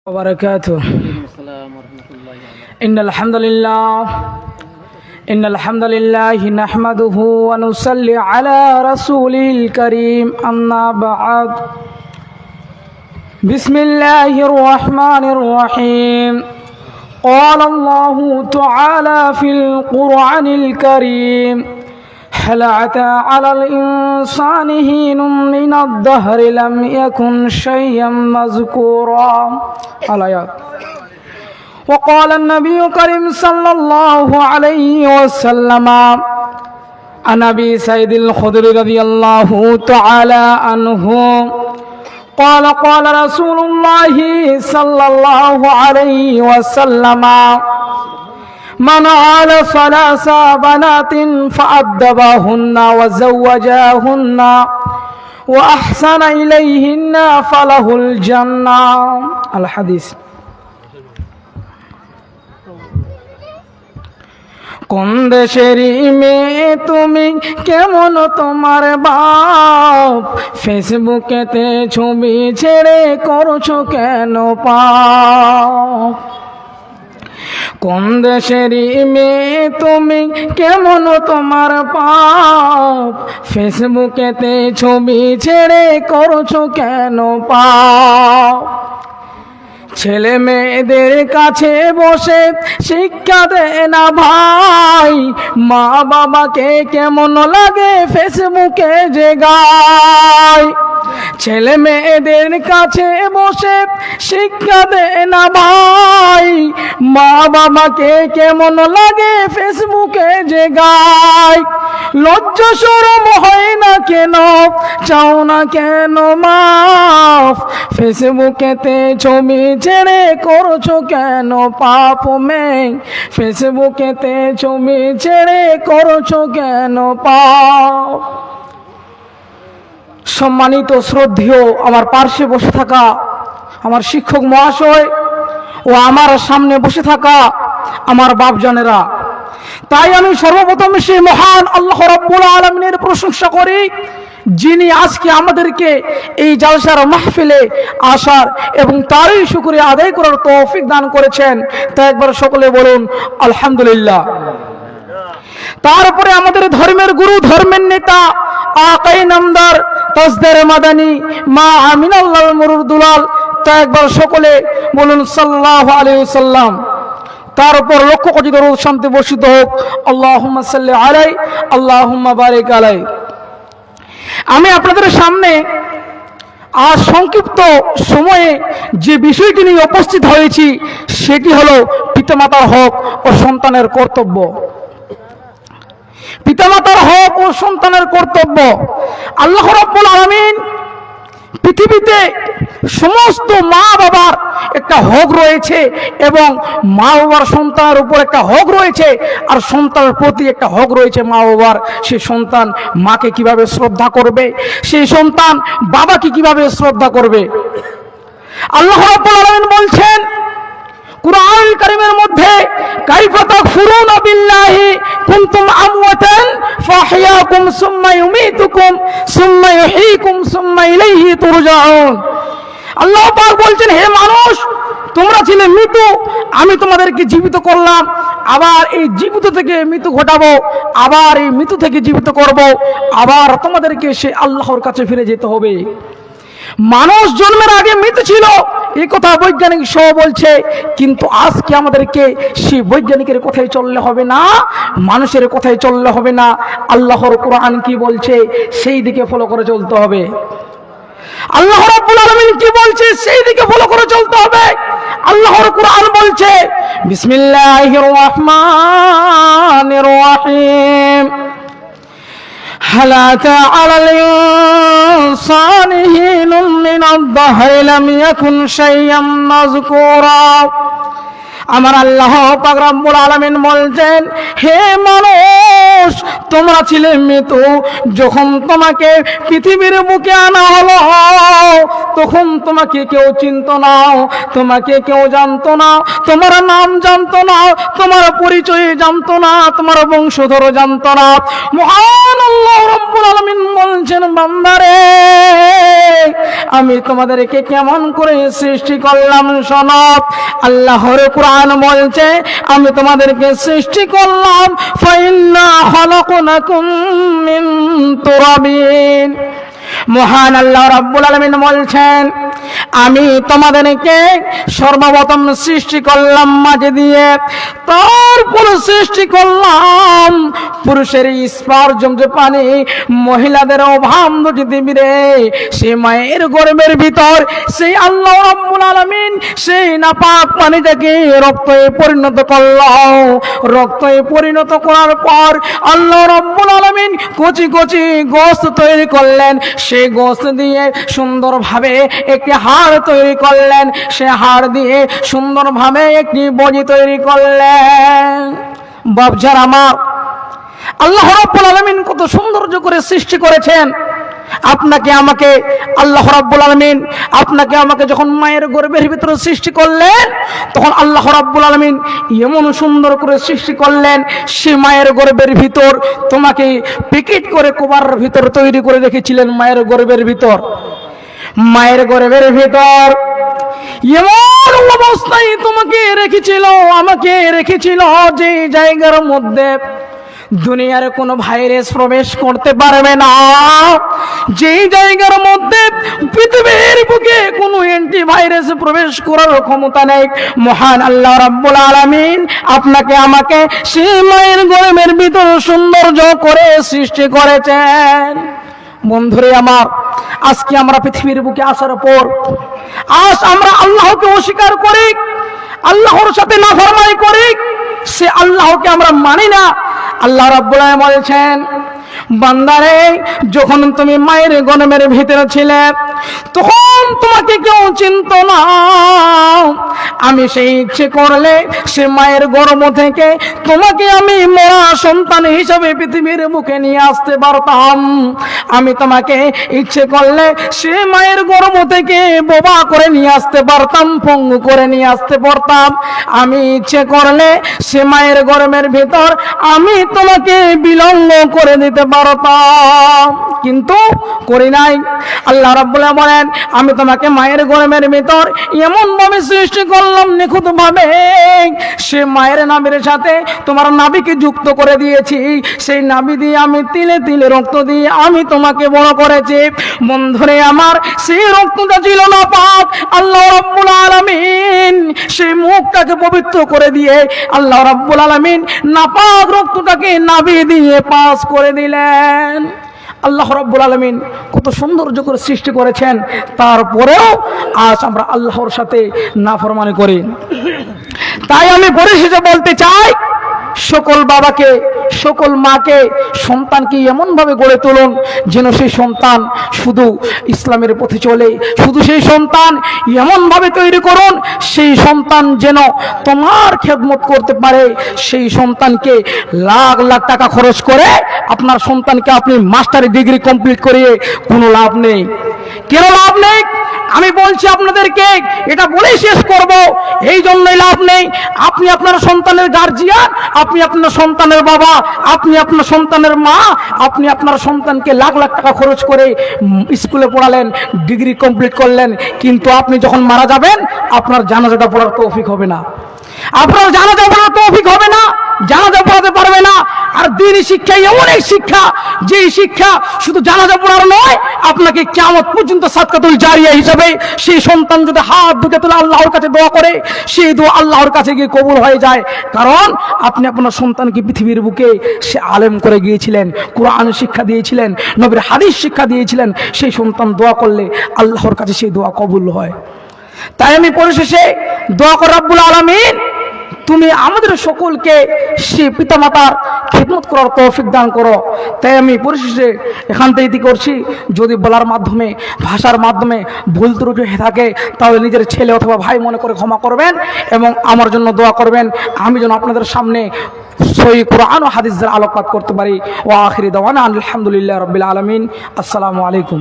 وبركاته. إن الحمد لله نحمده ونصلي على رسوله الكريم. أما بعد، بسم الله الرحمن الرحيم. قال الله تعالى في القرآن الكريم: هل أتى على الإنسان حين من الدهر لم يكن شيئا مذكورا. الآيات. وقال النبي الكريم صلى الله عليه وسلم عن أبي سعيد الخدري رضي الله تعالى عنه قال: قال رسول الله صلى الله عليه وسلم: من عال ثلاث بنات فأدبهن وزوجاهن وأحسن إليهن فله الجنة. الحديث. কোন দেশেরই মেয়ে তুমি, কেমন তোমার বাপ, ফেসবুকেতে ছবি ছেড়ে করছো কেন পাপ। কোন দেশেরই মেয়ে তুমি, কেমন তোমার পাপ, ফেসবুকেতে ছবি ছেড়ে করছো কেন পাপ। ছেলে মেয়েদের কাছে বসে শিক্ষা দে না ভাই, মা বাবাকে কেমন লাগে ফেসবুকে যে গায়। ছেলে মেয়েদের কাছে বসে শিক্ষা দে না ভাই, মা বাবাকে কেমন লাগে ফেসবুকে যে গায়। লজ্জা শরম হয় না কেন, চাও না কেন মাফ, ফেসবুকেতে ছবি ছেড়ে করছো কেন পাপ মে, ফেসবুকেতে ছবি ছেড়ে করছো কেন পাপ। সম্মানিত শ্রদ্ধেয় আমার পার্শ্বে বসে থাকা আমার শিক্ষক মহাশয় ও আমার সামনে বসে থাকা আমার বাপজানেরা, তাই আমি সর্বপ্রথম সেই মহান আল্লাহ রাব্বুল আলামিনের প্রশংসা করি, যিনি আজকে আমাদেরকে এই জালসার মাহফিলে আসার এবং তারই শুকরিয়া আদায় করার তৌফিক দান করেছেন। তাই একবার সকলে বলুন আলহামদুলিল্লাহ। তারপরে আমাদের ধর্মের গুরু, ধর্মের নেতা আকাই নামদার তাজদার মাদানী মা আমিনাল্লাহ মুরুর দুলাল, তাই একবার সকলে বলুন সাল্লাল্লাহু আলাইহি ওয়াসাল্লাম। তার উপর লক্ষ কোটি দরুদ শান্তি বর্ষিত হোক। আল্লাহুম্মা সাল্লি আলাই, আল্লাহুম্মা বারিক আলাই। আমি আপনাদের সামনে আজ সংক্ষিপ্ত সময়ে যে বিষয়টি নিয়ে উপস্থিত হয়েছি সেটি হলো পিতামাতার হক ও সন্তানের কর্তব্য। পিতামাতার হক ও সন্তানের কর্তব্য। আল্লাহ রাব্বুল আলামিন পৃথিবীতে সমস্ত মা বাবার একটা হক রয়েছে এবং মা বাবার সন্তানের উপর একটা হক রয়েছে, আর সন্তানের প্রতি একটা হক রয়েছে মা বাবার। সেই সন্তান মাকে কিভাবে শ্রদ্ধা করবে, সেই সন্তান বাবাকে কিভাবে শ্রদ্ধা করবে। আল্লাহ রাব্বুল আলামিন বলছেন কুরআনুল কারীমের মধ্যে, কাইফা তাকফুরুনা বিল্লাহি কুনতুম আমওয়াতান ফাহইয়াকুম সুম্মা ইউমীতুকুম সুম্মা ইউহয়ীকুম সুম্মা ইলাইহি তুরজাউন। আল্লাহ পাক বলছেন, হে মানুষ, তোমরা ছিলে মৃত, আমি তোমাদেরকে জীবিত করলাম, আবার এই জীবিত থেকে মৃত্যু ঘটাবো, আবার এই মৃত্যু থেকে জীবিত করব, আবার তোমাদেরকে সে আল্লাহর কাছে ফিরে যেতে হবে। মানুষ জন্মের আগে মৃত ছিল, এই কথা বৈজ্ঞানিক সহ বলছে, কিন্তু আজকে আমাদেরকে সেই বৈজ্ঞানিকের কথাই চললে হবে না, মানুষের কথাই চললে হবে না। আল্লাহর কোরআন কি বলছে সেই দিকে ফলো করে চলতে হবে। আল্লাহ রাব্বুল আলামিন কি বলছে সেই দিকে ফলো করে চলতে হবে। আল্লাহর কোরআন বলছে, বিসমিল্লাহির রহমানির রহিম, هل أتى على الإنسان حين من الدهر لم يكن شيئا مذكورا। আমার আল্লাহ পাক রব্বুল আলামিন বলছেন, হে মানুষ, তোমরা ছিলে মৃত, যখন তোমাকে পৃথিবীর বুকে আনা হলো তখন তোমাকে কেউ চিনত না, তোমাকে কেউ জানতো না, তোমার নাম জানতো না, তোমার পরিচয় জানতো না, তোমার বংশধর জানতো না। মহান আল্লাহ রাব্বুল আলামিন বলছেন, বান্দারে আমি তোমাদেরকে কেমন করে সৃষ্টি করলাম শোনো। আল্লাহর কোরআন বলছে আমি তোমাদেরকে সৃষ্টি করলাম ফাইন্না খালাকনাকুম মিন তুরাবিন। মহান আল্লাহ রাব্বুল আলামিন বলছেন আমি তোমাদেরকে সর্বপ্রথম সৃষ্টি করলাম মাটি দিয়ে, তারপর সৃষ্টি করলাম পুরুষের স্পর্শ পানি, মহিলাদের অভাব দুটি দিবিরে। সে মায়ের গর্ভের ভিতর সেই আল্লাহ রাব্বুল আলামিন সেই নাপাক পানিটাকে রক্তে পরিণত করল। রক্তে পরিণত করার পর আল্লাহ রাব্বুল আলামিন কচি কচি গোশত তৈরি করলেন। সেই গোশত দিয়ে সুন্দরভাবে একটি হাড় তৈরি করলেন, সে হাড় দিয়ে সুন্দরভাবে একটি বডি তৈরি করলেন। বাপজার আমার, আল্লাহ রাব্বুল আলামিন কত সৌন্দর্য করে সৃষ্টি করেছেন আপনাকে আমাকে। আল্লাহ রাব্বুল আলামিন আপনাকে আমাকে যখন মায়ের গর্ভের ভিতরে সৃষ্টি করলেন, তখন আল্লাহ রাব্বুল আলামিন এমন সুন্দর করে সৃষ্টি করলেন, সে মায়ের গর্ভের ভিতর তোমাকে প্যাকেট করে কোবার ভিতর তৈরি করে রেখেছিলেন। মায়ের গর্ভের ভিতর, মায়ের গর্ভের ভিতর এমন অবস্থায় তোমাকে রেখেছিল, আমাকে রেখেছিল, যে জায়গার মধ্যে দুনিয়ার কোনো ভাইরাস প্রবেশ করতে পারবে না, যেই জায়গার মধ্যে পৃথিবীর বুকে কোনো অ্যান্টিভাইরাস প্রবেশ করার ক্ষমতা নেই। মহান আল্লাহ রাব্বুল আলামিন আপনাকে আমাকে সেই মায়ের গর্ভের ভিতর সৌন্দর্য করে সৃষ্টি করেছেন। বন্ধুরে আমার, আজকে আমরা পৃথিবীর বুকে আসার পর আজ আমরা আল্লাহকে অস্বীকার করি, আল্লাহর সাথে নাফরমানি করি, সে আল্লাহকে আমরা মানি না। আল্লাহ রাব্বুল আলামিন বলেছেন, বান্দারে যখন তুমি মায়ের গর্ভের ভিতরে ছিলে তখন তোমাকে কেউ চিনত না। আমি সেই ইচ্ছে করলে সে মায়ের গর্ভ থেকে তোমাকে আমি মরা সন্তান হিসাবে পৃথিবীর মুখে নিয়ে আসতে পারতাম। আমি তোমাকে ইচ্ছে করলে সে মায়ের গর্ভ থেকে বোবা করে নিয়ে আসতে পারতাম, পঙ্গু করে নিয়ে আসতে পারতাম। আমি ইচ্ছে করলে সে মায়ের গর্ভের ভিতর আমি তোমাকে বিলম্ব করে দিতে পারতাম, কিন্তু করি নাই। আল্লাহ রাব্বুল আলামিন বলেন আমি তোমাকে মায়ের গর্ভের ভিতর এমন ভাবে সৃষ্টি করলাম নিখুঁত ভাবে, সে মায়ের নাভির সাথে তোমার নাভিকে যুক্ত করে দিয়েছি। সেই নাভি দিয়ে আমি তিলে তিলে রক্ত দিয়ে আমি তোমাকে বড় করেছি। বন্ধুরে আমার, সেই রক্তটা ছিল না পাক। আল্লাহ রাব্বুল আলামিন সেই মুখটাকে পবিত্র করে দিয়ে আল্লাহ রাব্বুল আলামিন নাপাক রক্তটাকে নাভি দিয়ে পাস করে দিলেন। আল্লাহ রাব্বুল আলামিন কত সৌন্দর্য করে সৃষ্টি করেছেন, তারপরেও আজ আমরা আল্লাহর সাথে নাফরমানি করি। তাই আমি পরিশেষে বলতে চাই, সকল বাবাকে, সকল মাকে সন্তানকে এমনভাবে গড়ে তুলুন যেন সেই সন্তান শুধু ইসলামের পথে চলে। শুধু সেই সন্তান এমনভাবে তৈরি করুন সেই সন্তান যেন তোমার খেদমত করতে পারে। সেই সন্তানকে লাখ লাখ টাকা খরচ করে আপনার সন্তানকে আপনি মাস্টারি ডিগ্রি কমপ্লিট করিয়ে কোনো লাভ নেই। কেন লাভ নেই? আমি বলছি আপনাদেরকে, এটা বলেই শেষ করব, এই জন্যই লাভ নেই। আপনি আপনার সন্তানের গার্জিয়ান, আপনি আপনার সন্তানের বাবা, আপনি আপনার সন্তানের মা, আপনি আপনার সন্তানকে লাখ লাখ টাকা খরচ করে স্কুলে পড়ালেন, ডিগ্রি কমপ্লিট করলেন, কিন্তু আপনি যখন মারা যাবেন আপনার জানাজাটা পড়ার তৌফিক হবে না, আপনার জানাজা পড়ার তৌফিক হবে না, জানাজা পড়াতে পারবে না। আর দ্বীনি শিক্ষা এমন এক শিক্ষা, যেই শিক্ষা শুধু জানাজা পড়ার নয়, আপনাকে কিয়ামত পর্যন্ত সাদকাতুল জারিয়া হিসাবে সেই সন্তান যদি হাত দুটো তুলে আল্লাহর কাছে দোয়া করে, সেই দোয়া আল্লাহর কাছে গিয়ে কবুল হয়ে যায়। কারণ আপনি আপনার সন্তানকে পৃথিবীর বুকে সে আলেম করে গিয়েছিলেন, কোরআন শিক্ষা দিয়েছিলেন, নবীর হাদিস শিক্ষা দিয়েছিলেন। সেই সন্তান দোয়া করলে আল্লাহর কাছে সেই দোয়া কবুল হয়। তাই আমি পরিশেষে দোয়া করি, রব্বুল আলামিন তুমি আমাদের সকলকে সে পিতামাতার খেদমত করার তৌফিক দান করো। তাই আমি পরিশেষে এখান থেকে করছি, যদি বলার মাধ্যমে, ভাষার মাধ্যমে ভুল ত্রুটি হয়ে থাকে তাহলে নিজের ছেলে অথবা ভাই মনে করে ক্ষমা করবেন এবং আমার জন্য দোয়া করবেন, আমি যেন আপনাদের সামনে সহি কোরআন ও হাদিসের আলোকপাত করতে পারি। ওয়া আখিরি দাওয়ানা আলহামদুলিল্লাহি রাব্বিল আলামিন। আসসালামু আলাইকুম।